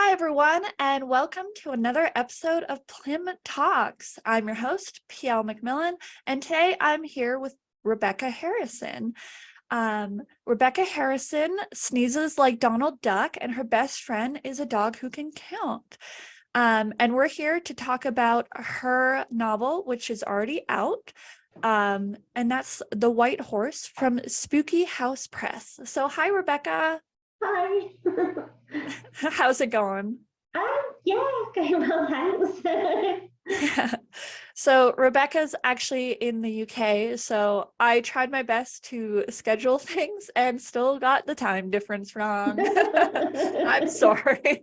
Hi, everyone, and welcome to another episode of PLM Talks. I'm your host, PL McMillan, and today I'm here with Rebecca Harrison. Rebecca Harrison sneezes like Donald Duck, and her best friend is a dog who can count. And we're here to talk about her novel, which is already out, and that's The White Horse from Spooky House Press. So hi, Rebecca. Hi. How's it going? Yeah, going well, thanks. Yeah. So Rebecca's actually in the UK, so I tried my best to schedule things and still got the time difference wrong. I'm sorry.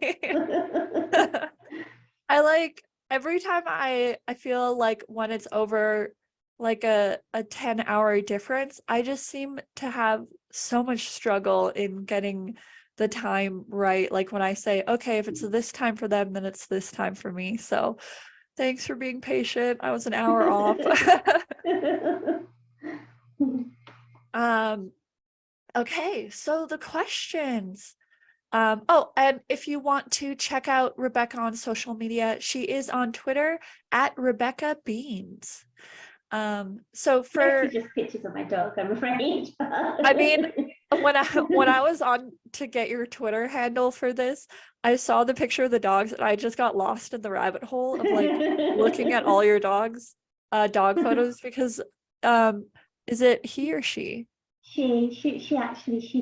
I like every time I feel like when it's over like a 10-hour difference, I just seem to have so much struggle in getting the time right. Like when I say, okay, if it's this time for them, then it's this time for me. So thanks for being patient. I was an hour off. Okay, so the questions. And if you want to check out Rebecca on social media, she is on Twitter at Rebecca Beans. So for just pictures of my dog, I'm afraid. I mean, when I was on to get your Twitter handle for this, I saw the picture of the dogs and I just got lost in the rabbit hole of like looking at all your dog photos because is it he or she? She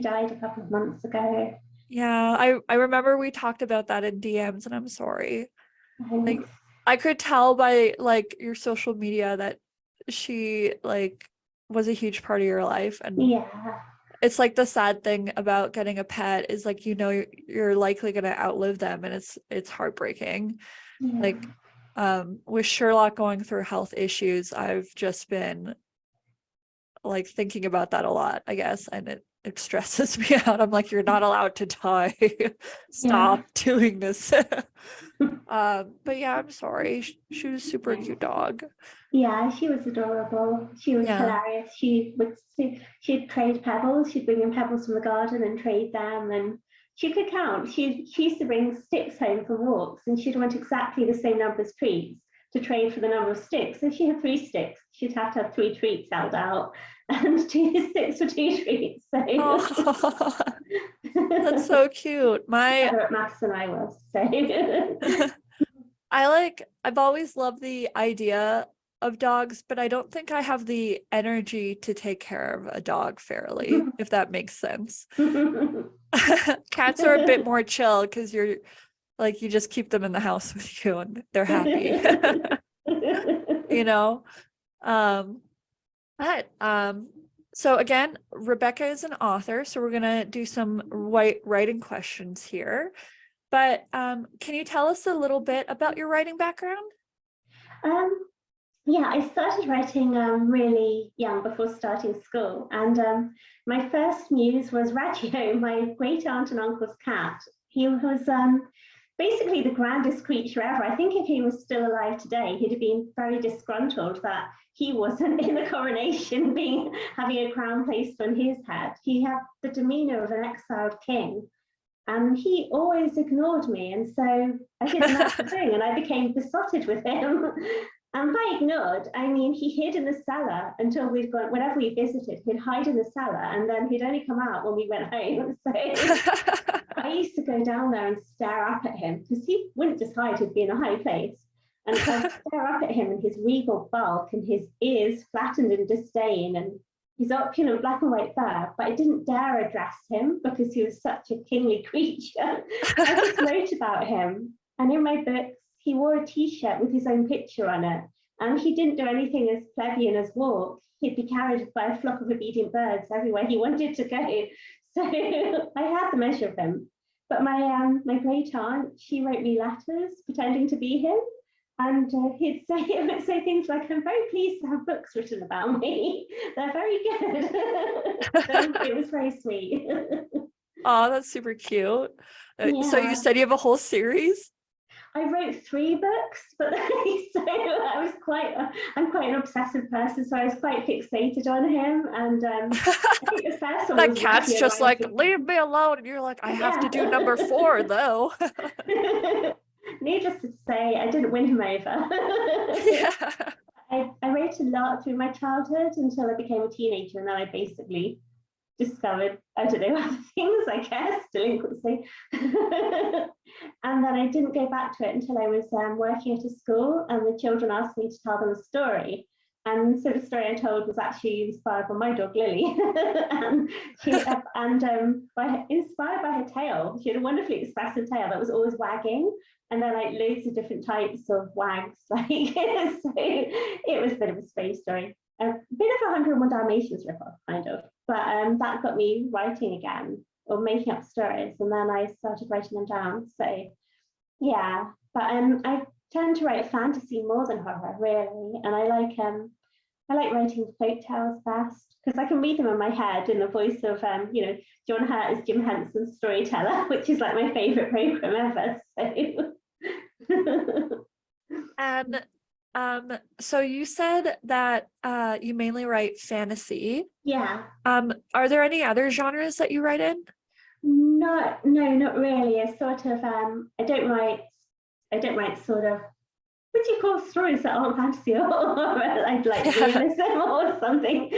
died a couple of months ago. Yeah, I remember we talked about that in DMs and I'm sorry. Like Thanks. I could tell by like your social media that she like was a huge part of your life, and Yeah. it's like the sad thing about getting a pet is like you're likely going to outlive them, and it's heartbreaking. Yeah. Like with Sherlock going through health issues, I've just been like thinking about that a lot, I guess, and it stresses me out. I'm like, you're not allowed to die. Stop doing this. But yeah, I'm sorry. She was a super cute dog. Yeah, she was adorable. She was hilarious. She'd trade pebbles. She'd bring in pebbles from the garden and trade them, and she could count. She used to bring sticks home for walks, and she'd want exactly the same number of treats to trade for the number of sticks. So she had 3 sticks. She'd have to have 3 treats held out, and 2 sticks for 2 treats. So Oh, that's so cute. better at maths than I was. So I've always loved the idea of dogs, but I don't think I have the energy to take care of a dog fairly, if that makes sense. Cats are a bit more chill because you're like you just keep them in the house with you and they're happy. You know? But so again, Rebecca is an author, so we're gonna do some writing questions here. But can you tell us a little bit about your writing background? Yeah, I started writing really young before starting school. And my first muse was Raggio, my great aunt and uncle's cat. He was basically the grandest creature ever. I think if he was still alive today, he'd have been very disgruntled that he wasn't in the coronation having a crown placed on his head. He had the demeanor of an exiled king. And he always ignored me. And so I did another thing and I became besotted with him. And by ignored, I mean he hid in the cellar until we'd gone, whenever we visited, he'd hide in the cellar and then he'd only come out when we went home. So I used to go down there and stare up at him because he wouldn't just hide, he'd be in a high place. And I'd stare up at him and his regal bulk and his ears flattened in disdain and his opulent black and white fur, but I didn't dare address him because he was such a kingly creature. I just wrote about him. And in my books, he wore a t-shirt with his own picture on it. And he didn't do anything as plebeian as walk. He'd be carried by a flock of obedient birds everywhere he wanted to go. So I had the measure of him. But my great aunt, she wrote me letters pretending to be him. And he would say things like, I'm very pleased to have books written about me. They're very good. So it was very sweet. Oh, that's super cute. Yeah. So you said you have a whole series? I wrote 3 books, but so I'm quite an obsessive person, so I was quite fixated on him. And I think the first one That was cat's Ratio just like, writing. leave me alone. And you're like, I have to do number 4 though. Needless to say, I didn't win him over. Yeah. I wrote a lot through my childhood until I became a teenager, and then I basically discovered, I don't know, other things, I guess, delinquency. And then I didn't go back to it until I was working at a school, and the children asked me to tell them a story. And so the story I told was actually inspired by my dog Lily, and inspired by her tail. She had a wonderfully expressive tail that was always wagging, and then like loads of different types of wags. Like so, it was a bit of a space story, a bit of a 101 Dalmatians ripoff, kind of. But that got me writing again, or making up stories, and then I started writing them down. So yeah, but I tend to write fantasy more than horror, really, and I like writing folk tales best because I can read them in my head in the voice of John Hurt as Jim Henson's storyteller, which is like my favourite program ever. So. And so you said that you mainly write fantasy. Yeah. Are there any other genres that you write in? No, not really. I sort of I don't write sort of, what do you call stories that aren't fantasy, or I'd like realism or something.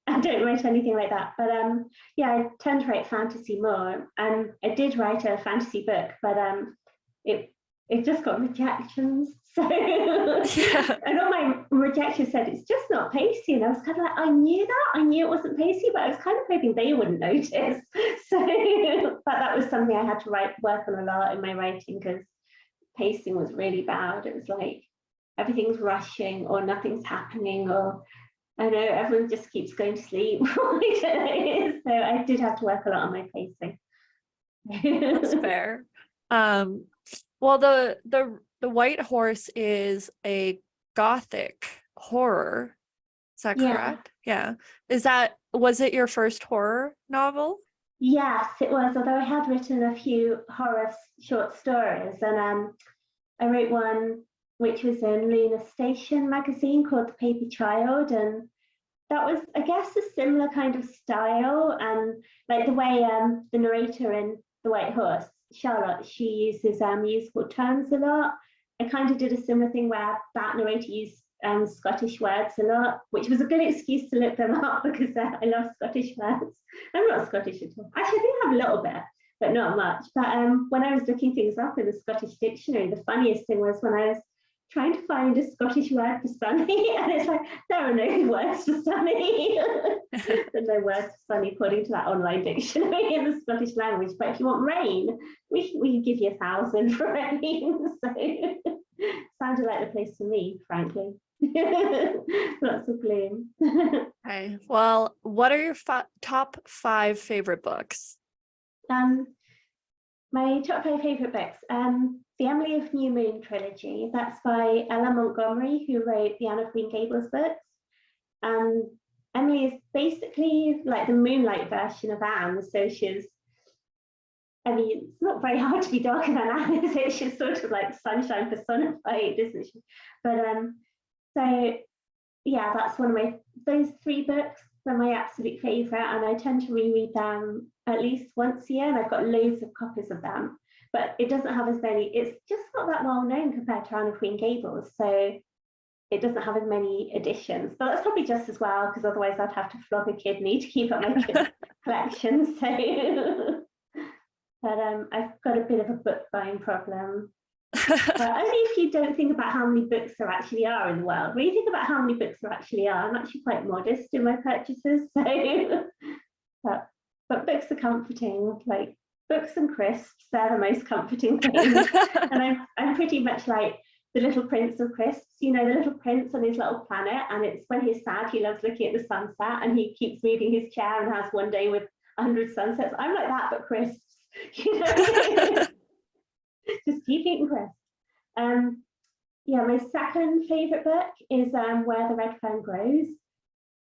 I don't write anything like that. But yeah, I tend to write fantasy more. And I did write a fantasy book, but it just got rejections. So and all my rejections said it's just not pacey. And I was kind of like, I knew it wasn't pacey, but I was kind of hoping they wouldn't notice. So but that was something I had to work on a lot in my writing, because pacing was really bad. It was like everything's rushing, or nothing's happening, or I know everyone just keeps going to sleep. So I did have to work a lot on my pacing. That's fair. Well, the White Horse is a gothic horror. Is that correct? Yeah. Was it your first horror novel? Yes, it was, although I had written a few horror short stories, and I wrote one which was in Luna Station magazine called The Paper Child, and that was, I guess, a similar kind of style, and like the way the narrator in The White Horse, Charlotte, she uses musical terms a lot. I kind of did a similar thing where that narrator used Scottish words a lot, which was a good excuse to look them up, because I love Scottish words. I'm not Scottish at all. Actually, I think I have a little bit, but not much. But when I was looking things up in the Scottish dictionary, the funniest thing was when I was trying to find a Scottish word for sunny, and it's like, there are no words for sunny. There's no words for sunny according to that online dictionary in the Scottish language. But if you want rain, we can give you 1,000 for rain. So sounded like the place for me, frankly. Lots of gloom. Okay. Well, what are your top 5 favorite books? My top 5 favorite books. The Emily of New Moon trilogy. That's by Ella Montgomery, who wrote the Anne of Green Gables books. Emily is basically like the Moonlight version of Anne. So it's not very hard to be darker than Anne, is it? She's sort of like sunshine personified, isn't she? But so yeah, that's those 3 books are my absolute favorite, and I tend to reread them at least once a year, and I've got loads of copies of them. But it doesn't have as many, it's just not that well known compared to Anne of Green Gables, so it doesn't have as many editions. But that's probably just as well, because otherwise I'd have to flog a kidney to keep up my collection. So but I've got a bit of a book buying problem. But only if you don't think about how many books there actually are in the world. When you think about how many books there actually are, I'm actually quite modest in my purchases. So but books are comforting, like books and crisps, they're the most comforting things. And I'm pretty much like the Little Prince of Crisps, the little prince on his little planet, and it's when he's sad, he loves looking at the sunset, and he keeps moving his chair and has one day with 100 sunsets. I'm like that, but crisps, just keep eating crisps. Yeah, my second favorite book is Where the Red Fern Grows.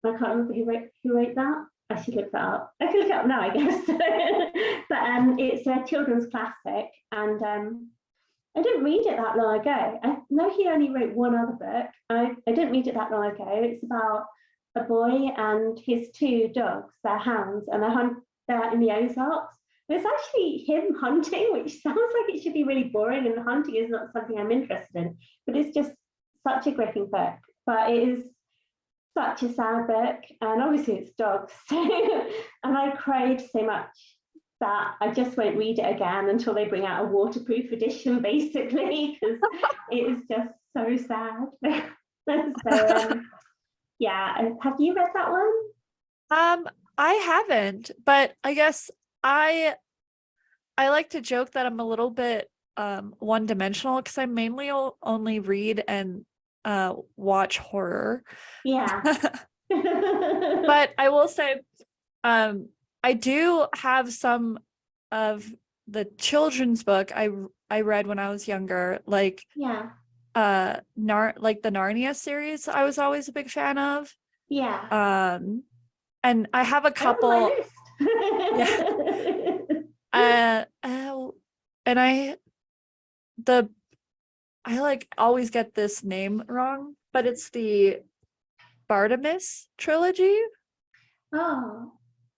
I can't remember who wrote that. I should look that up. I can look it up now, I guess. But it's a children's classic, and I didn't read it that long ago. I know he only wrote one other book. I didn't read it that long ago. It's about a boy and his two dogs. They're hounds, and they're in the Ozarks. It's actually him hunting, which sounds like it should be really boring, and hunting is not something I'm interested in. But it's just such a gripping book. But it is such a sad book, and obviously it's dogs. And I cried so much that I just won't read it again until they bring out a waterproof edition, basically, because it is just so sad. So yeah, have you read that one? I haven't, but I guess I like to joke that I'm a little bit one-dimensional because I mainly only read and watch horror. Yeah. But I will say I do have some of the children's book I read when I was younger, like yeah, like the Narnia series I was always a big fan of. yeah. And I have a couple. Yeah. And I like always get this name wrong, but it's the Bartimaeus trilogy. Oh,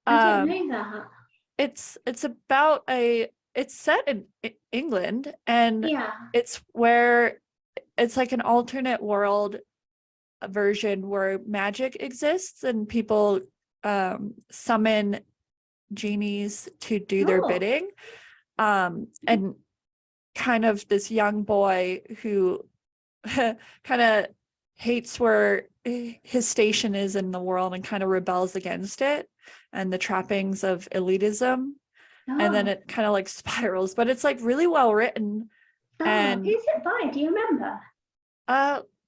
I Um, didn't know that. it's about it's set in England, and Yeah. it's where it's like an alternate world version where magic exists and people summon genies to do their Oh, bidding. And kind of this young boy who kind of hates where his station is in the world and kind of rebels against it and the trappings of elitism. And then oh, it kind of like spirals, but it's like really well written. oh. And Who's it by? Do you remember?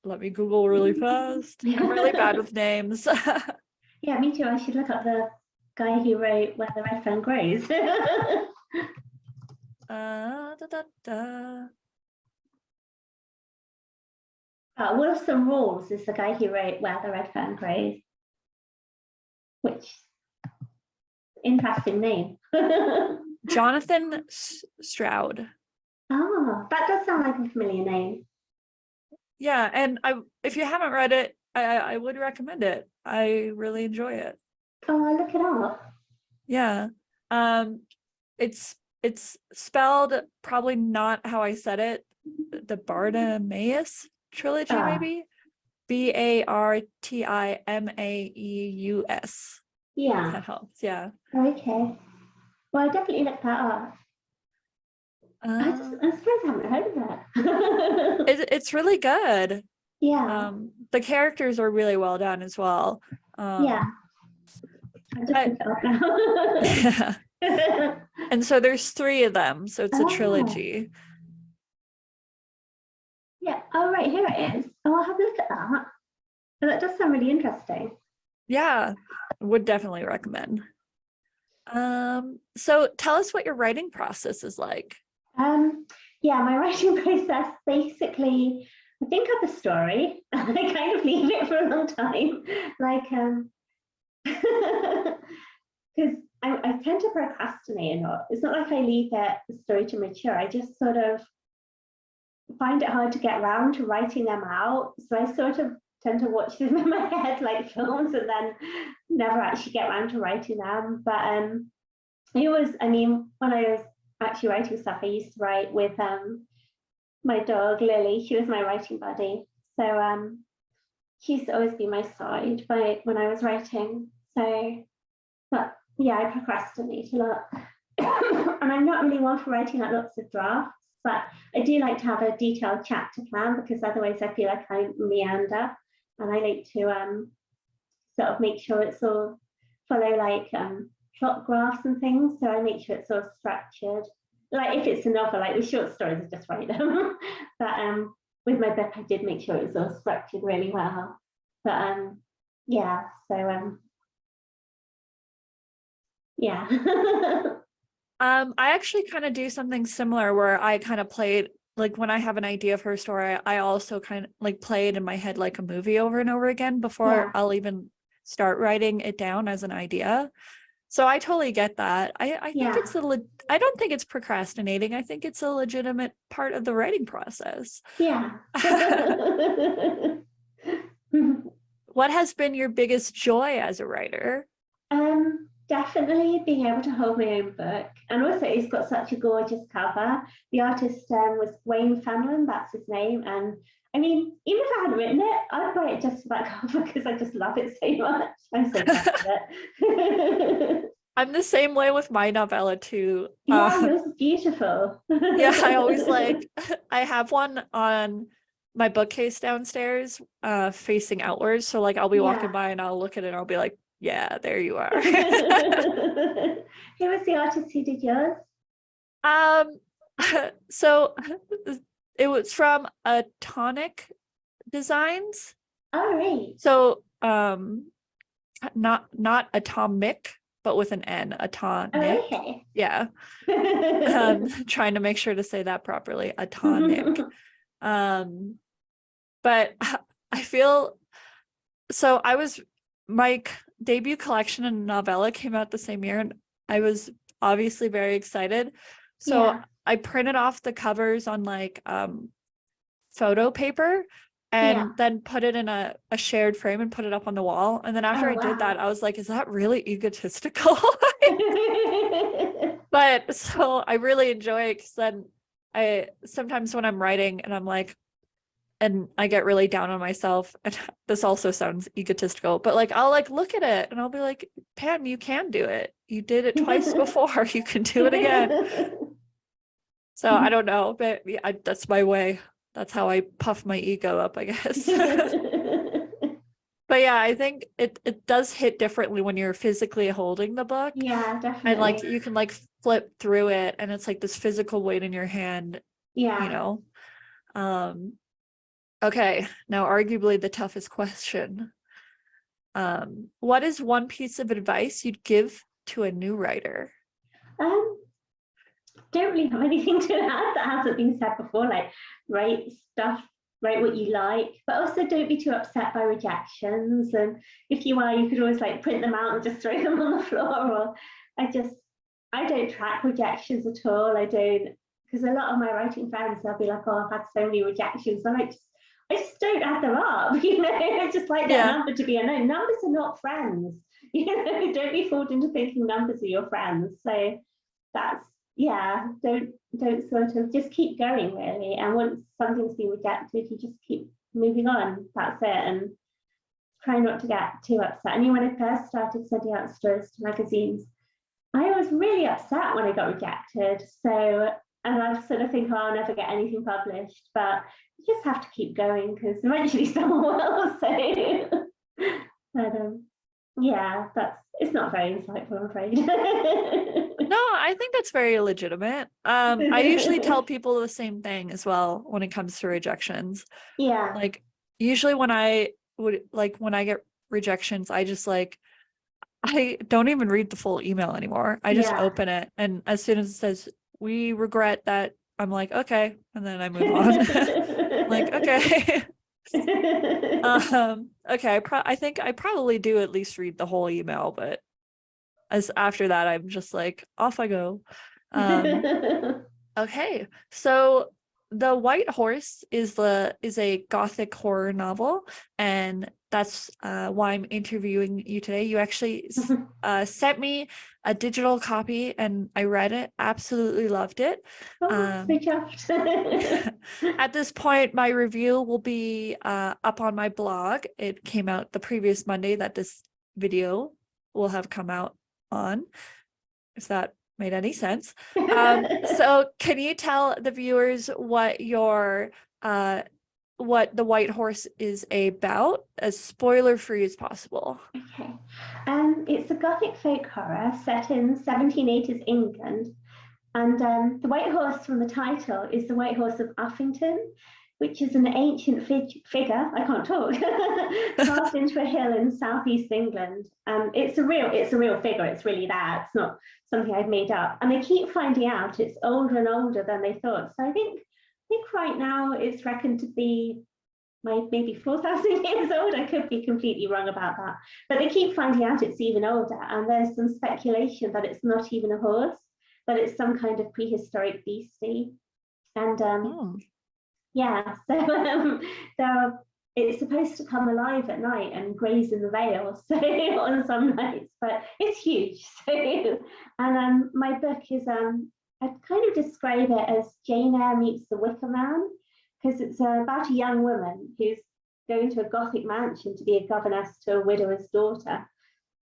let me Google really fast. I'm really bad with names. Yeah, me too. I should look up the guy who wrote Where the Red Fern Grows. Da, da, da. Wilson Rawls is the guy who wrote Where the Red Fern Grows, which interesting name. Jonathan Stroud. Oh, that does sound like a familiar name. Yeah, and if you haven't read it, I would recommend it. I really enjoy it. Oh, I'll look it up. Yeah. It's spelled probably not how I said it. The Bartimaeus trilogy, maybe. Bartimaeus. Yeah. That helps. Yeah. Okay. Well, I definitely looked that up. I suppose I haven't heard of that. It's really good. Yeah. The characters are really well done as well. Yeah. I just looked it up now. And so there's 3 of them, so it's a trilogy. Yeah. Oh, right, here it is. Oh, I'll have a look at that. Oh, that does sound really interesting. Yeah, would definitely recommend. So tell us what your writing process is like. Yeah, my writing process basically, I think of a story and I kind of leave it for a long time. Like, because I tend to procrastinate a lot. It's not like I leave the story to mature. I just sort of find it hard to get around to writing them out. So I sort of tend to watch them in my head like films and then never actually get around to writing them. But it was, I mean, when I was actually writing stuff, I used to write with my dog Lily. She was my writing buddy. So she used to always be my side when I was writing. So, but yeah, I procrastinate a lot. And I'm not really one for writing like lots of drafts, but I do like to have a detailed chapter plan because otherwise I feel like I meander, and I like to sort of make sure it's all follow like plot graphs and things. So I make sure it's all structured. Like if it's a novel, like the short stories, I just write them. But with my book, I did make sure it was all structured really well. But yeah, so yeah. I actually kind of do something similar where I kind of played, like when I have an idea for a story, I also kind of like play it in my head like a movie over and over again before I'll even start writing it down as an idea. So I totally get that. I think Yeah. it's I don't think it's procrastinating. I think it's a legitimate part of the writing process. Yeah. What has been your biggest joy as a writer? Definitely being able to hold my own book. And also it's got such a gorgeous cover. The artist was Wayne Fanlon, that's his name. And I mean, even if I hadn't written it, I'd buy it just for that cover because I just love it so much. I'm so proud of it. I'm the same way with my novella too. Yeah, yours is beautiful. Yeah, I always like, I have one on my bookcase downstairs, facing outwards. So like I'll be walking Yeah. by and I'll look at it and I'll be like, yeah, there you are. Who was the artist who did yours? Um, so it was from Atonic Designs. Oh, right. So not atomic, but with an N, Oh, Atonic. okay. Yeah. Trying to make sure to say that properly, Atonic. But I feel so my debut collection and novella came out the same year, and I was obviously very excited. So Yeah. I printed off the covers on like photo paper and Yeah. then put it in a shared frame and put it up on the wall. And then after Oh, I did that, wow. I was like, is that really egotistical? But so I really enjoy it because then I sometimes when I'm writing and I'm like, and I get really down on myself, and this also sounds egotistical, but like I'll like look at it and I'll be like, Pam, you can do it. You did it twice before. You can do it again. So I don't know, but yeah, that's my way. That's how I puff my ego up, I guess. But yeah, I think it does hit differently when you're physically holding the book, Yeah, and like definitely. you can like flip through it and it's like this physical weight in your hand, you Yeah. know. Um okay, now arguably the toughest question. What is one piece of advice you'd give to a new writer? Um, don't really have anything to add that hasn't been said before. Like, write stuff, write what you like, but also don't be too upset by rejections. And if you are, you could always like print them out and just throw them on the floor. Or I don't track rejections at all. I don't, because a lot of my writing friends, they'll be like, "Oh, I've had so many rejections." I just don't add them up. I just like that Yeah. number to be unknown. Numbers are not friends. Don't be fooled into thinking numbers are your friends. So that's yeah, don't sort of just keep going really. And once something's been rejected, you just keep moving on. That's it. And try not to get too upset. I mean, when I first started sending out stories to magazines, I was really upset when I got rejected. So, and I sort of think, oh, I'll never get anything published. But you just have to keep going because eventually someone will. So, but yeah, it's not very insightful, I'm afraid. No, I think that's very legitimate. I usually tell people the same thing as well when it comes to rejections. Yeah. Like usually when I get rejections, I just like I don't even read the full email anymore. I just Yeah. open it, and as soon as it says we regret that, I'm like, okay, and then I move on. Like, okay. Okay, I think I probably do at least read the whole email, but as after that, I'm just like, off I go. Okay, so The White Horse is a gothic horror novel, and that's why I'm interviewing you today. You actually sent me a digital copy, and I read it. Absolutely loved it. Oh, so chuffed. At this point, my review will be up on my blog. It came out the previous Monday that this video will have come out on, if that made any sense. So can you tell the viewers what what The White Horse is about, as spoiler free as possible? Okay. It's a gothic folk horror set in 1780s England. And the white horse from the title is the White Horse of Uffington, which is an ancient figure, I can't talk, carved into a hill in southeast England. It's a real figure. It's really there. It's not something I've made up. And they keep finding out it's older and older than they thought. So I think right now it's reckoned to be maybe 4,000 years old. I could be completely wrong about that. But they keep finding out it's even older. And there's some speculation that it's not even a horse, but it's some kind of prehistoric beastie. And yeah, so it's supposed to come alive at night and graze in the vale, so on some nights, but it's huge. So, and my book is I kind of describe it as Jane Eyre meets the Wicker Man, because it's about a young woman who's going to a Gothic mansion to be a governess to a widower's daughter.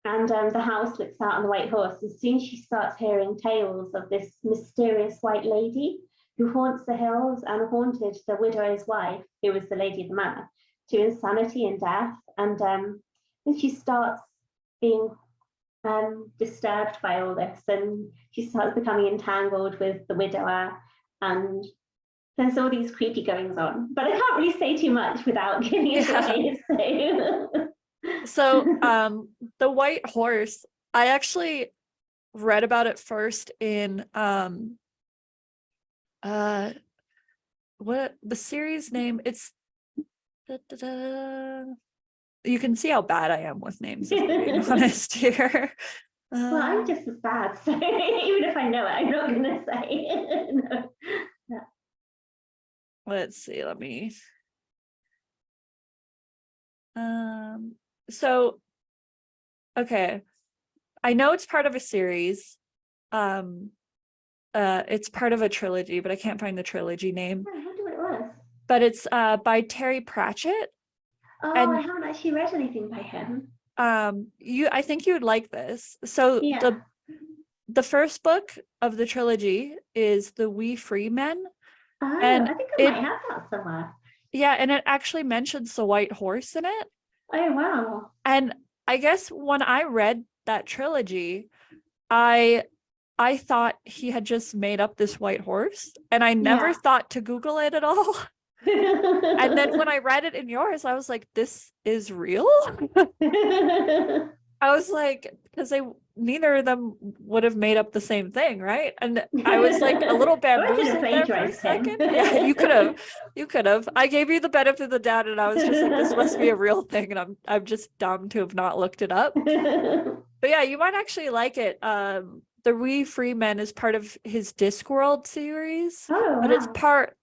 And the house looks out on the white horse. As soon as she starts hearing tales of this mysterious white lady who haunts the hills and haunted the widower's wife, who was the lady of the manor, to insanity and death. And then she starts being disturbed by all this, and she starts becoming entangled with the widower, and there's all these creepy goings on. But I can't really say too much without giving it away. So the white horse, I actually read about it first in what the series name, it's you can see how bad I am with names, if we're being honest here. Well, I'm just as bad, so even if I know it, I'm not going to say it. No. Yeah. Let's see, let me so okay, I know it's part of a series. It's part of a trilogy, but I can't find the trilogy name. I wonder what it was. But it's by Terry Pratchett. Oh, and I haven't actually read anything by him. I think you would like this. So Yeah. the first book of the trilogy is The Wee Free Men. Oh, and I think I might have that somewhere. Yeah, and it actually mentions the white horse in it. Oh, wow. And I guess when I read that trilogy, I thought he had just made up this white horse, and I never thought to Google it at all. And then when I read it in yours, I was like, this is real? I was like, because neither of them would have made up the same thing, right? And I was like a little bamboozled there for a second. Yeah, you could have. I gave you the benefit of the doubt, and I was just like, this must be a real thing, and I'm just dumb to have not looked it up. But yeah, you might actually like it. The Wee Free Men is part of his Discworld series. Oh, but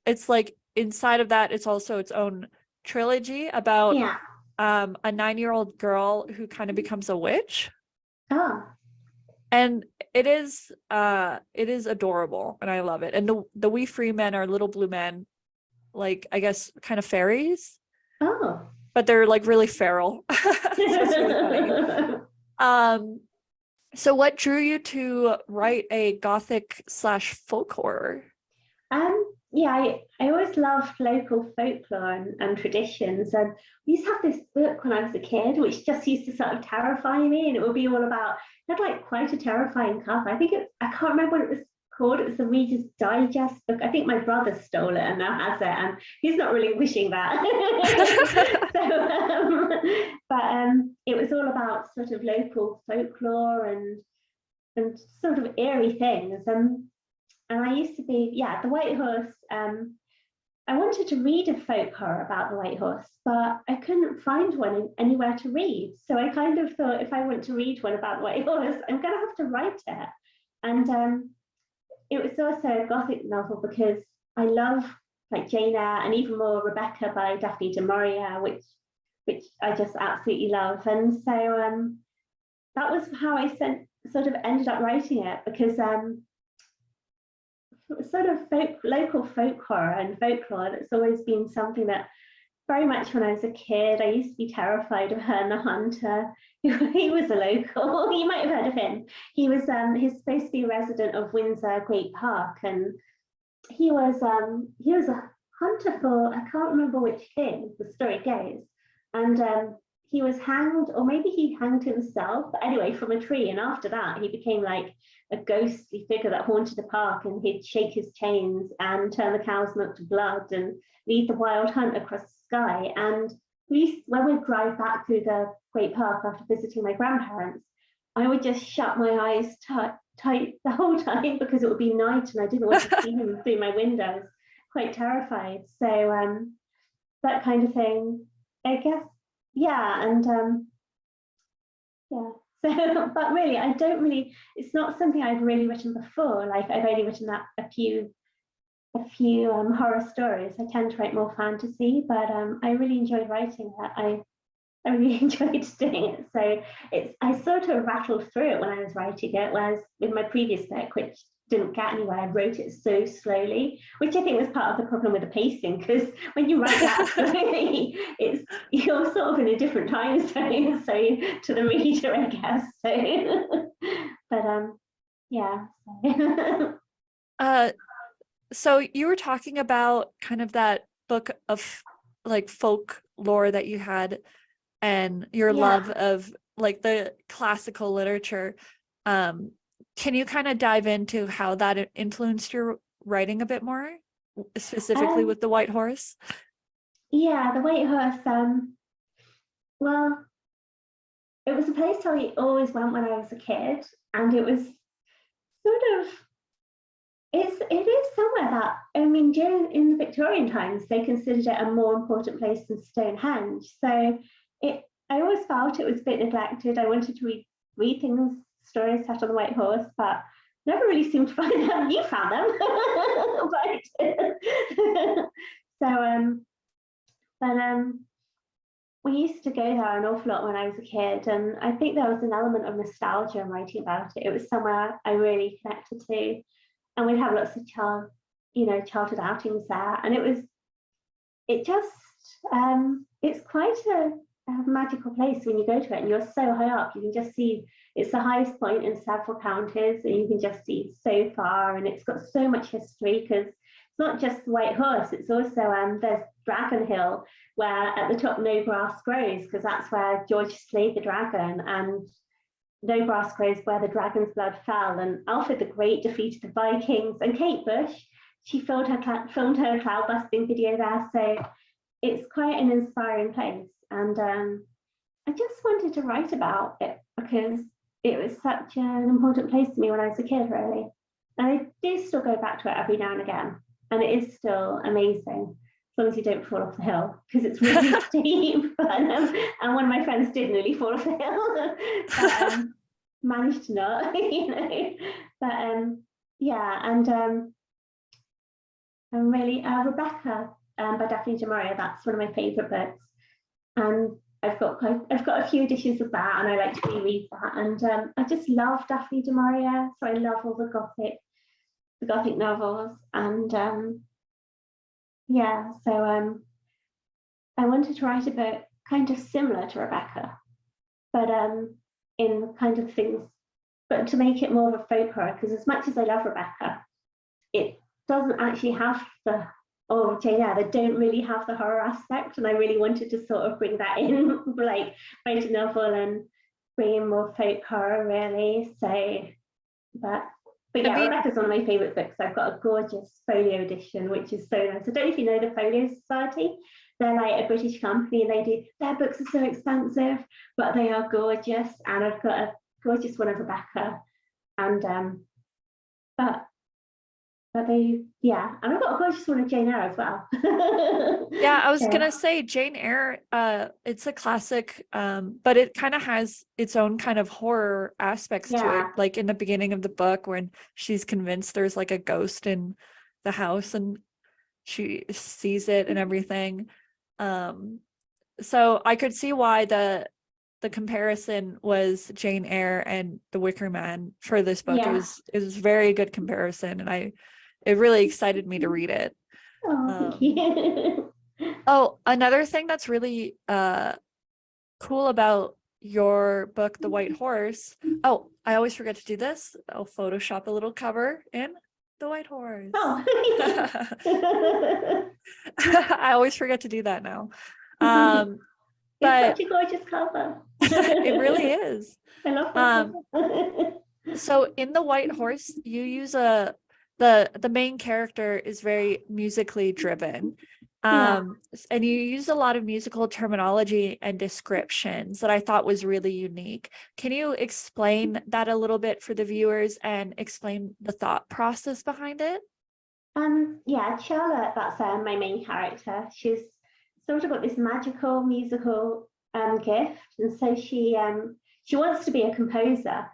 it's like inside of that, it's also its own trilogy about a 9-year-old girl who kind of becomes a witch. Oh. And it is adorable, and I love it. And the Wee Free Men are little blue men, like, I guess kind of fairies. Oh. But they're like really feral. So it's really funny. So what drew you to write a Gothic / folk horror? Yeah, I always loved local folklore and traditions. And we used to have this book when I was a kid, which just used to sort of terrify me. And it would be all about, it had like quite a terrifying cover. I can't remember what it was called. It was the Reader's Digest book. I think my brother stole it and now has it. And he's not really wishing that. But it was all about sort of local folklore and sort of eerie things. And I used to be, the White Horse. I wanted to read a folk horror about the White Horse, but I couldn't find one anywhere to read. So I kind of thought, if I want to read one about the White Horse, I'm going to have to write it. And it was also a Gothic novel because I love like Jane Eyre and even more Rebecca by Daphne du Maurier, which I just absolutely love. And so that was how I sort of ended up writing it, because sort of local folk horror and folklore, that's always been something that very much when I was a kid, I used to be terrified of Herne the Hunter. He was a local, you might have heard of him. He's supposed to be a resident of Windsor Great Park, and he was a hunter for, I can't remember which king, the story goes, and he was hanged, or maybe he hanged himself, but anyway, from a tree. And after that, he became like a ghostly figure that haunted the park, and he'd shake his chains and turn the cow's milk to blood and lead the wild hunt across the sky. And when we'd drive back through the Great Park after visiting my grandparents, I would just shut my eyes tight the whole time, because it would be night and I didn't want to see him through my windows, quite terrified. So that kind of thing. I guess, yeah, and yeah. So, but really, I don't really. It's not something I've really written before. Like I've only written that a few horror stories. I tend to write more fantasy, but I really enjoyed writing that. I really enjoyed doing it. So I sort of rattled through it when I was writing it, whereas with my previous book, which didn't get anywhere, I wrote it so slowly, which I think was part of the problem with the pacing, because when you write that slowly, you're sort of in a different time zone, so to the reader, I guess. So, but yeah. So you were talking about kind of that book of like folklore that you had and your love of like the classical literature. Can you kind of dive into how that influenced your writing a bit more, specifically with the White Horse? Yeah, the White Horse. Well, it was a place I always went when I was a kid, and it was sort of it is somewhere that, I mean, during in the Victorian times they considered it a more important place than Stonehenge. So I always felt it was a bit neglected. I wanted to read things, stories set on the White Horse, but never really seemed to find them. You found them, so but we used to go there an awful lot when I was a kid, and I think there was an element of nostalgia in writing about it. It was somewhere I really connected to, and we'd have lots of childhood outings there, and it's quite a magical place when you go to it, and you're so high up, you can just see it's the highest point in several counties, and you can just see so far, and it's got so much history because it's not just the White Horse, it's also there's Dragon Hill, where at the top no grass grows, because that's where George slayed the dragon, and no grass grows where the dragon's blood fell, and Alfred the Great defeated the Vikings, and Kate Bush, she filmed her cloud busting video there. So it's quite an inspiring place, and I just wanted to write about it because it was such an important place to me when I was a kid, really. And I do still go back to it every now and again, and it is still amazing, as long as you don't fall off the hill, because it's really steep. And one of my friends did nearly fall off the hill, but managed to not, But yeah, and really Rebecca by Daphne du Maurier. That's one of my favourite books, and I've got a few editions of that, and I like to reread that. And I just love Daphne du Maurier, so I love all the gothic novels, and yeah, so I wanted to write a book kind of similar to Rebecca, but in kind of things, but to make it more of a folk horror, because as much as I love Rebecca, it doesn't actually have Jane Eyre, they don't really have the horror aspect, and I really wanted to sort of bring that in, like write a novel and bring in more folk horror, really. So, but yeah, Rebecca's one of my favourite books. I've got a gorgeous folio edition, which is so nice. I don't know if you know the Folio Society. They're like a British company, and their books are so expensive, but they are gorgeous. And I've got a gorgeous one of Rebecca, and but and I've got a gorgeous one of Jane Eyre as well. Yeah, I was gonna say Jane Eyre, it's a classic, but it kind of has its own kind of horror aspects to it. Like in the beginning of the book, when she's convinced there's like a ghost in the house and she sees it and everything. So I could see why the comparison was Jane Eyre and The Wicker Man for this book. It was a very good comparison, and it really excited me to read it. Thank you. Oh, another thing that's really cool about your book, The White Horse. Oh, I always forget to do this. I'll Photoshop a little cover in The White Horse. Oh. I always forget to do that now. It's such a gorgeous cover. It really is. I love that. So in The White Horse, you use the main character is very musically driven. And you use a lot of musical terminology and descriptions that I thought was really unique. Can you explain that a little bit for the viewers and explain the thought process behind it? Yeah, Charlotte, that's my main character. She's sort of got this magical musical gift, and so she wants to be a composer.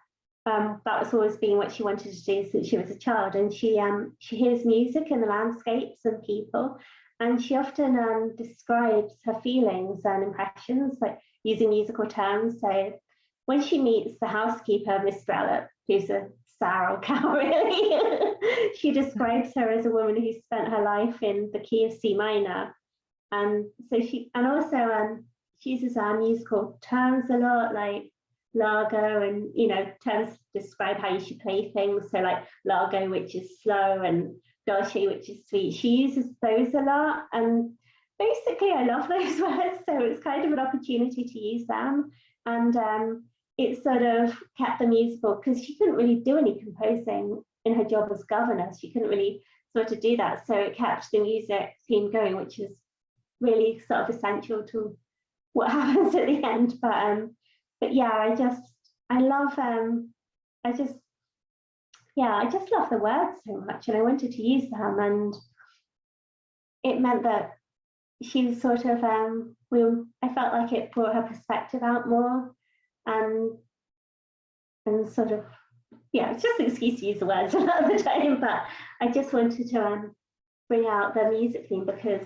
That was always been what she wanted to do since she was a child, and she hears music in the landscapes and people, and she often describes her feelings and impressions, like using musical terms. So when she meets the housekeeper, Miss Strellop, who's a sour old cow, really, she describes her as a woman who spent her life in the key of C minor. And so she uses our musical terms a lot, like largo, and terms to describe how you should play things. So like largo, which is slow, and dolce, which is sweet. She uses those a lot, and basically I love those words. So it's kind of an opportunity to use them, and it sort of kept the musical, because she couldn't really do any composing in her job as governess. She couldn't really sort of do that. So it kept the music theme going, which is really sort of essential to what happens at the end. But yeah, I just love the words so much, and I wanted to use them, and it meant that she was sort of I felt like it brought her perspective out more, and sort of, yeah, it's just an excuse to use the words a lot of the time, but I just wanted to bring out the music theme because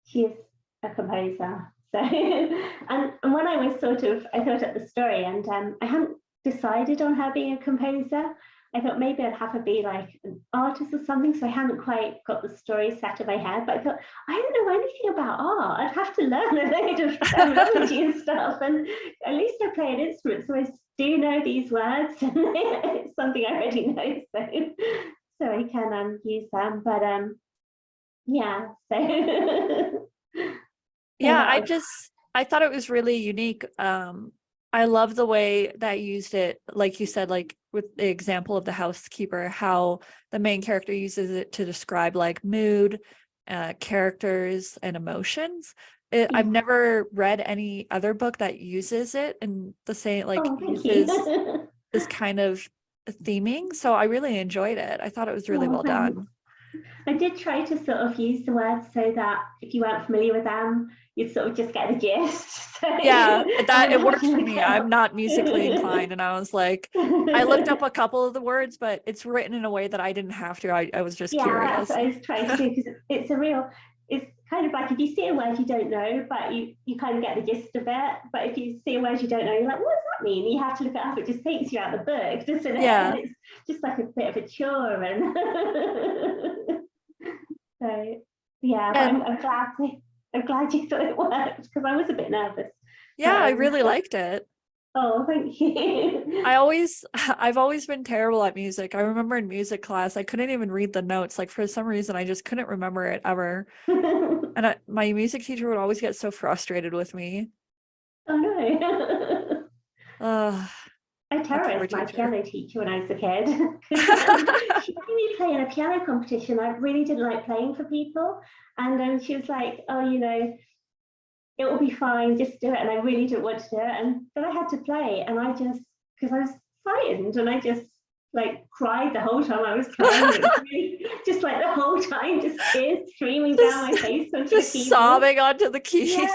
she is a composer. So and when I thought up the story, and I hadn't decided on her being a composer. I thought maybe I'd have her be like an artist or something, so I hadn't quite got the story set in my head. But I thought, I don't know anything about art. I'd have to learn a load of terminology and stuff, and at least I play an instrument, so I do know these words, and it's something I already know, so I can use them. But yeah, so Yeah, I thought it was really unique. I love the way that you used it, like you said, like with the example of the housekeeper, how the main character uses it to describe like mood, characters, and emotions. I've never read any other book that uses it in the same, like uses this kind of theming. So I really enjoyed it. I thought it was really well done. I did try to sort of use the words so that if you weren't familiar with them, you'd sort of just get the gist. So, yeah, that it works for me. I'm not musically inclined, and I was like, I looked up a couple of the words, but it's written in a way that I didn't have to. I was just curious. That's what I was trying to do, because it's kind of like if you see a word you don't know, but you kind of get the gist of it. But if you see a word you don't know, you're like, what does that mean? And you have to look it up. It just takes you out of the book, doesn't it? Yeah. And it's just like a bit of a chore. And so yeah, and I'm glad you thought it worked, because I was a bit nervous. Yeah, I really liked it. Oh, thank you. I've always been terrible at music. I remember in music class, I couldn't even read the notes. Like for some reason, I just couldn't remember it ever. And my music teacher would always get so frustrated with me. Oh no. I terrorized my piano teacher when I was a kid. She made me play in a piano competition. I really didn't like playing for people. And she was like, oh, it will be fine, just do it. And I really didn't want to do it. But I had to play, and because I was frightened, and I just like cried the whole time I was playing. Really, just like the whole time, just tears streaming down my face onto just the keyboard. sobbing onto the keys. Yeah.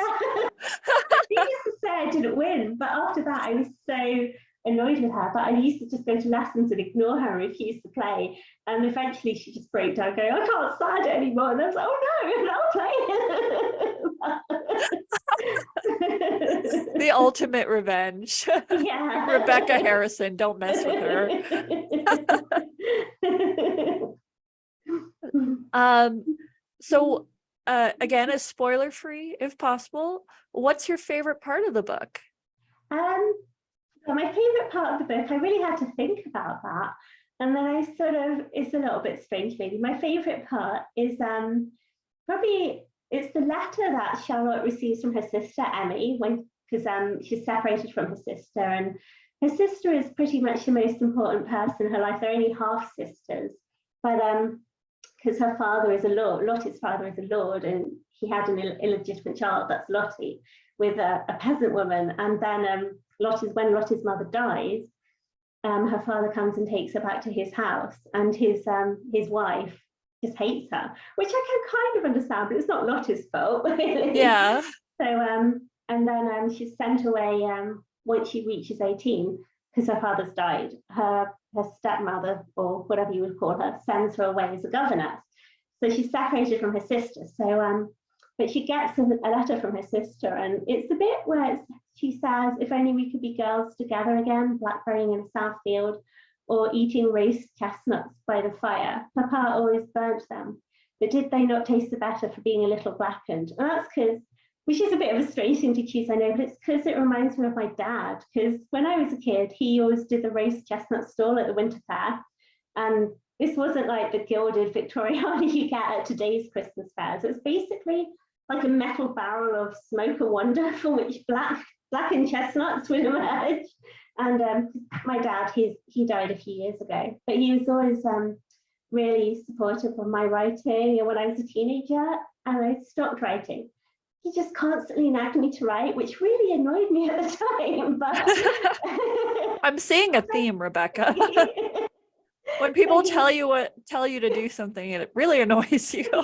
Needless to say, I didn't win, but after that I was so annoyed with her, but I used to just go to lessons and ignore her and refuse to play, and eventually she just broke down going, I can't stand it anymore, and I was like, oh no, I'll play. The ultimate revenge. Yeah. Rebecca Harrison, don't mess with her. So again, a spoiler free if possible, what's your favorite part of the book? My favorite part of the book, I really had to think about that, and then it's a little bit strange maybe. My favorite part is probably it's the letter that Charlotte receives from her sister Emmy, because she's separated from her sister, and her sister is pretty much the most important person in her life. They're only half sisters, but because her father is a lord, Lottie's father is a lord, and he had an illegitimate child, that's Lottie, with a peasant woman. And then when Lottie's mother dies, her father comes and takes her back to his house, and his wife just hates her, which I can kind of understand, but it's not Lotte's fault, really. Yeah. So, and then she's sent away once she reaches 18, because her father's died. Her stepmother, or whatever you would call her, sends her away as a governess. So she's separated from her sister. So, but she gets a letter from her sister, and it's the bit where she says, "If only we could be girls together again, blackberrying in a south field, or eating roast chestnuts by the fire. Papa always burnt them, but did they not taste the better for being a little blackened?" And that's because, which is a bit of a strange thing to choose, I know, but it's because it reminds me of my dad. Because when I was a kid, he always did the roast chestnut stall at the winter fair. And this wasn't like the gilded Victoriana you get at today's Christmas fairs. It's basically like a metal barrel of smoke and wonder from which blackened chestnuts would emerge. And my dad, he died a few years ago, but he was always really supportive of my writing. And when I was a teenager and I stopped writing, he just constantly nagged me to write, which really annoyed me at the time. But I'm seeing a theme, Rebecca. When people tell you to do something, it really annoys you. Yeah.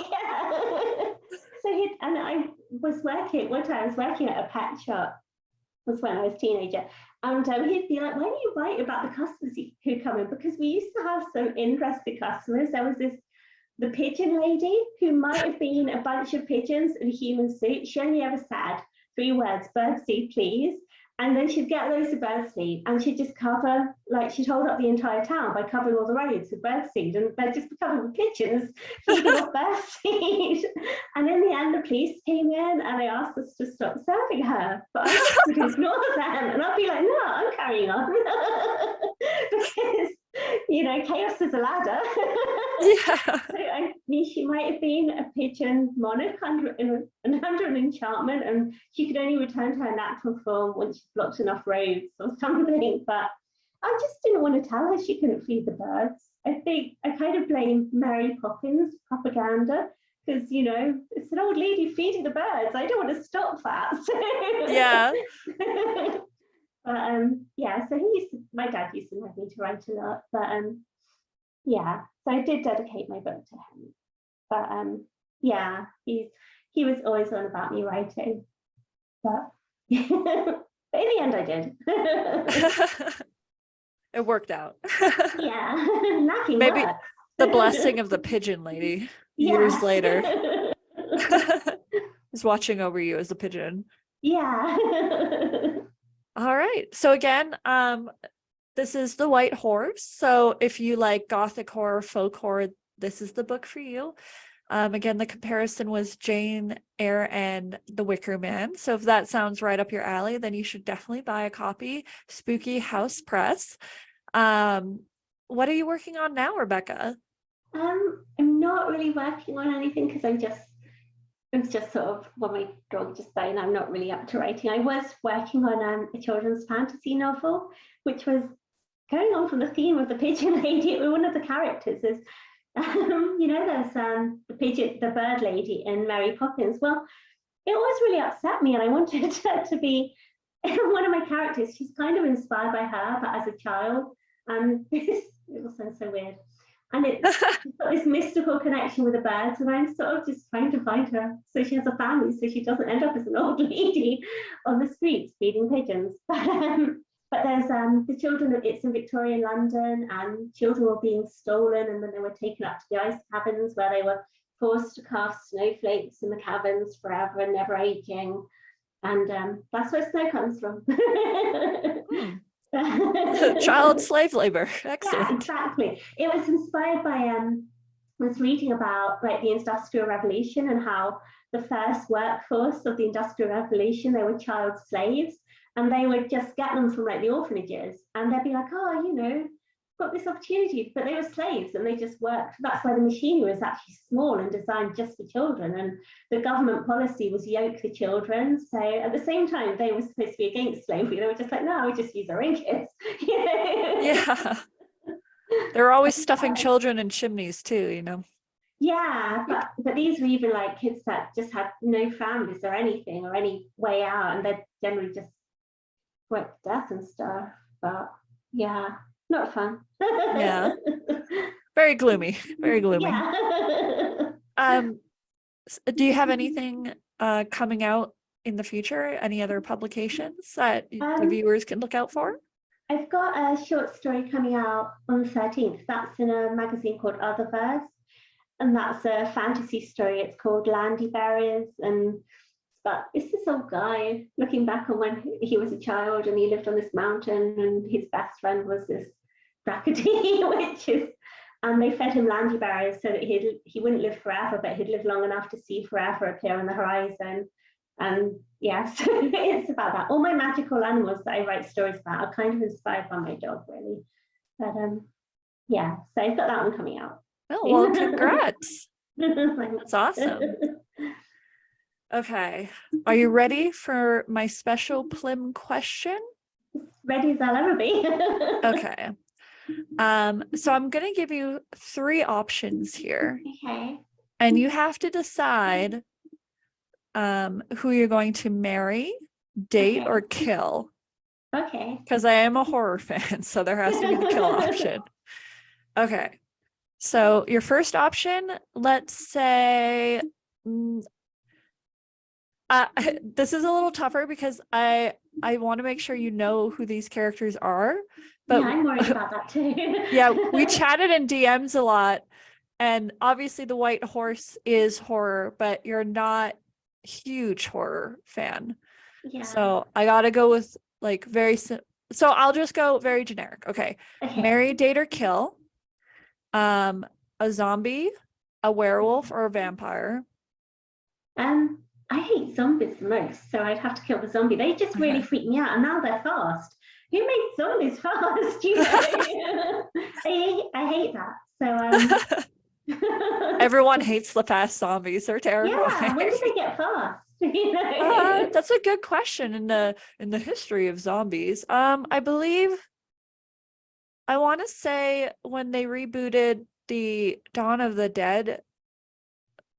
So and I was working one time. I was working at a pet shop. Was when I was a teenager, and he'd be like, "Why don't you write about the customers who come in?" Because we used to have some interesting customers. There was the pigeon lady who might have been a bunch of pigeons in a human suit. She only ever said 3 words: "Birdseed, please." And then she'd get loads of birdseed, and she'd just cover, like, she'd hold up the entire town by covering all the roads with birdseed, and they'd just be covered with pigeons feeding off birdseed. And in the end, the police came in and they asked us to stop serving her, but I just would ignore them, and I'd be like, "No, I'm carrying on." Because, chaos is a ladder. Yeah. So, I mean, she might have been a pigeon monarch under an enchantment, and she could only return to her natural form when she blocked enough roads or something. But I just didn't want to tell her she couldn't feed the birds. I think I kind of blame Mary Poppins propaganda, because it's an old lady feeding the birds. I don't want to stop that. Yeah. But yeah, so my dad used to like me to write a lot, but yeah, so I did dedicate my book to him. But yeah, he was always on about me writing, but but in the end I did. It worked out. Yeah, knacking Maybe works. the blessing of the pigeon lady years later is watching over you as a pigeon. Yeah. All right. So again, this is The White Horse. So if you like gothic horror, folk horror, this is the book for you. Again, the comparison was Jane Eyre and The Wicker Man. So if that sounds right up your alley, then you should definitely buy a copy. Spooky House Press. What are you working on now, Rebecca? I'm not really working on anything because it was just sort of when my dog just died, and I'm not really up to writing. I was working on a children's fantasy novel, which was going on from the theme of the pigeon lady. One of the characters is, there's the bird lady in Mary Poppins. Well, it always really upset me, and I wanted to be one of my characters. She's kind of inspired by her, but as a child, and it will sound so weird. And it's got this mystical connection with the birds, and I'm sort of just trying to find her so she has a family, so she doesn't end up as an old lady on the streets feeding pigeons. But there's the children. It's in Victorian London, and children were being stolen, and then they were taken up to the ice caverns where they were forced to carve snowflakes in the caverns forever and never aging. And that's where snow comes from. Child slave labor. Excellent. Yeah, exactly. It was inspired by I was reading about like the Industrial Revolution and how the first workforce of the Industrial Revolution, they were child slaves, and they would just get them from like the orphanages, and they'd be like, "Oh, got this opportunity," but they were slaves and they just worked. That's why the machinery was actually small and designed just for children, and the government policy was yoke the children. So at the same time they were supposed to be against slavery, they were just like, "No, we just use our own kids." Yeah, they're always stuffing children in chimneys too. Yeah, but these were even like kids that just had no families or anything or any way out, and they're generally just worked to death and stuff. But yeah, not fun. Yeah. Very gloomy. Very gloomy. Yeah. Do you have anything coming out in the future? Any other publications that the viewers can look out for? I've got a short story coming out on the 13th. That's in a magazine called Otherverse, and that's a fantasy story. It's called Landy Barriers, and it's this old guy looking back on when he was a child and he lived on this mountain, and his best friend was this Brackety witches, and they fed him Landy Barriers so that he wouldn't live forever, but he'd live long enough to see forever appear on the horizon. And yes, it's about that. All my magical animals that I write stories about are kind of inspired by my dog, really. But yeah, so I've got that one coming out. Oh, well, congrats. That's awesome. Okay, are you ready for my special Plim question? Ready as I'll ever be. Okay. So I'm going to give you 3 options here. Okay. And you have to decide who you're going to marry, date, or kill. Okay. Because I am a horror fan, so there has to be the kill option. Okay. So your first option, let's say, this is a little tougher because I want to make sure you know who these characters are. But yeah, I'm worried about that too. Yeah, we chatted in DMs a lot, and obviously the White Horse is horror, but you're not a huge horror fan. Yeah. So I gotta go with like so I'll just go very generic. Okay. Marry, date, or kill. A zombie, a werewolf, or a vampire. I hate zombies the most, so I'd have to kill the zombie. They just really freak me out, and now they're fast. Who made zombies fast? You know? I hate that. So everyone hates the fast zombies. They're terrible. Yeah, when did they get fast? You know? That's a good question in the history of zombies. I believe I want to say when they rebooted the Dawn of the Dead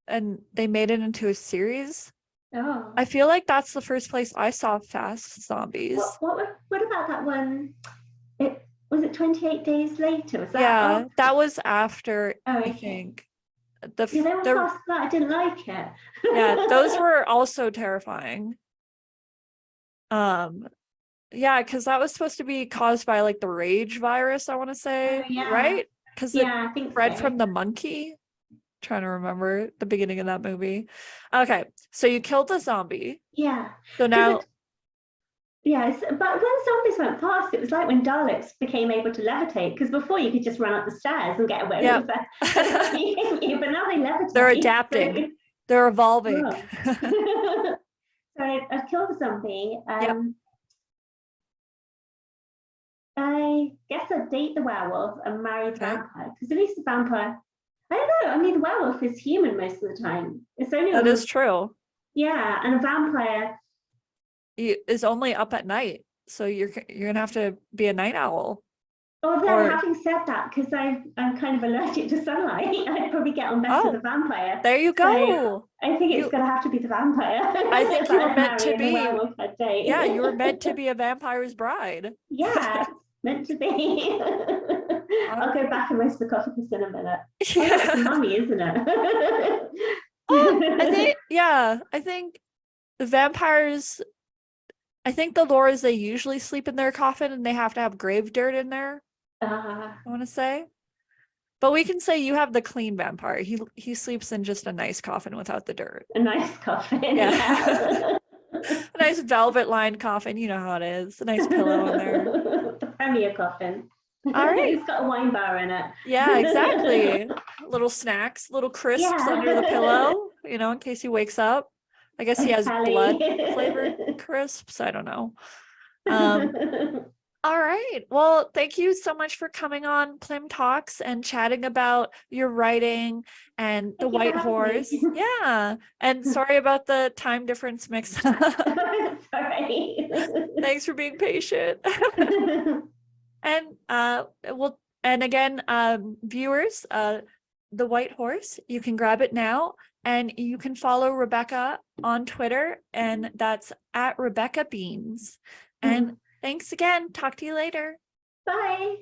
and they made it into a series. Oh. I feel like that's the first place I saw fast zombies. What about that one? Was it 28 Days Later? Was that yeah, that was after, I think. They were fast, but I didn't like it. Yeah, those were also terrifying. Yeah, because that was supposed to be caused by like the rage virus, I want to say, right? Because I think bred from the monkey. Trying to remember the beginning of that movie. Okay, so you killed the zombie. Yeah. So now. Yes, but when zombies went past, it was like when Daleks became able to levitate, because before you could just run up the stairs and get away with it. But now they levitate. They're adapting. So... They're evolving. So I'd kill the zombie. I guess I'd date the werewolf and marry the vampire, because at least the vampire, I don't know, I mean, the werewolf is human most of the time. It's only that is true. Yeah, and a vampire is only up at night, so you're gonna have to be a night owl. Although having said that, because I'm kind of allergic to sunlight, I'd probably get on better with the vampire. There you go. So I think it's gonna have to be the vampire. I think you were meant to be. Yeah, you were meant to be a vampire's bride. Yeah, meant to be. I'll go back and my sarcophagus in a minute. Yeah. Oh, that's a mummy, isn't it? I think the vampires, I think the lore is they usually sleep in their coffin and they have to have grave dirt in there. I want to say. But we can say you have the clean vampire. He sleeps in just a nice coffin without the dirt. A nice coffin. Yeah. A nice velvet lined coffin. You know how it is. A nice pillow in there. The premier coffin. All right. It's got a wine bar in it. Yeah, exactly. Little snacks, little crisps under the pillow, you know, in case he wakes up. I guess he has blood flavored crisps. I don't know. All right. Well, thank you so much for coming on PLM Talks and chatting about your writing and the White Horse. Yeah. And sorry about the time difference mix up. Sorry. Thanks for being patient. And again, viewers, the White Horse, you can grab it now, and you can follow Rebecca on Twitter, and that's @RebeccaBeans. And thanks again. Talk to you later. Bye.